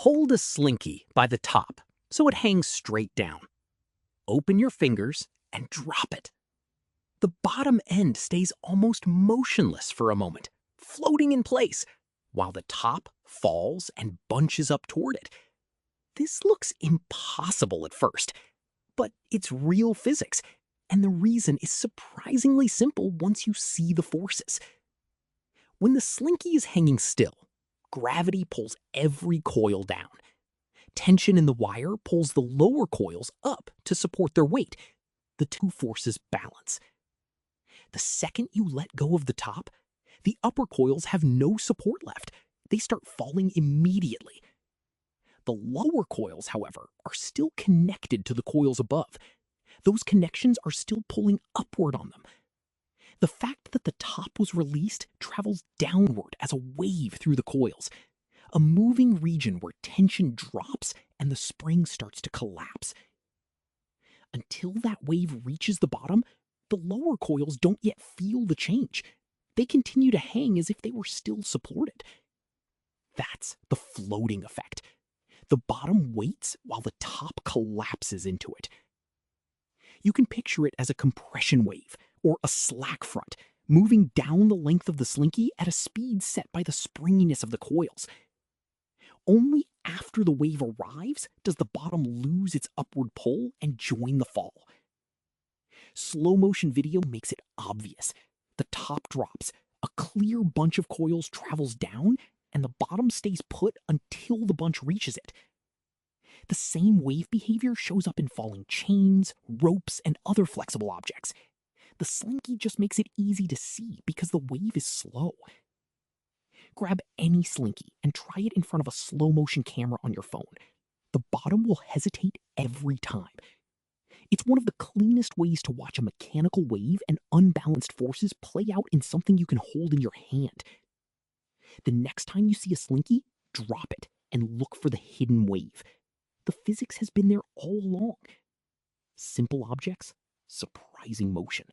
Hold a Slinky by the top so it hangs straight down. Open your fingers and drop it. The bottom end stays almost motionless for a moment, floating in place, while the top falls and bunches up toward it. This looks impossible at first, but it's real physics, and the reason is surprisingly simple once you see the forces. When the Slinky is hanging still, gravity pulls every coil down. Tension in the wire pulls the lower coils up to support their weight. The two forces balance. The second you let go of the top, the upper coils have no support left. They start falling immediately. The lower coils, however, are still connected to the coils above. Those connections are still pulling upward on them. The fact that the top was released travels downward as a wave through the coils, a moving region where tension drops and the spring starts to collapse. Until that wave reaches the bottom, the lower coils don't yet feel the change. They continue to hang as if they were still supported. That's the floating effect. The bottom waits while the top collapses into it. You can picture it as a compression wave or a slack front, moving down the length of the Slinky at a speed set by the springiness of the coils. Only after the wave arrives does the bottom lose its upward pull and join the fall. Slow motion video makes it obvious. The top drops, a clear bunch of coils travels down, and the bottom stays put until the bunch reaches it. The same wave behavior shows up in falling chains, ropes, and other flexible objects. The Slinky just makes it easy to see because the wave is slow. Grab any Slinky and try it in front of a slow motion camera on your phone. The bottom will hesitate every time. It's one of the cleanest ways to watch a mechanical wave and unbalanced forces play out in something you can hold in your hand. The next time you see a Slinky, drop it and look for the hidden wave. The physics has been there all along. Simple objects, surprising motion.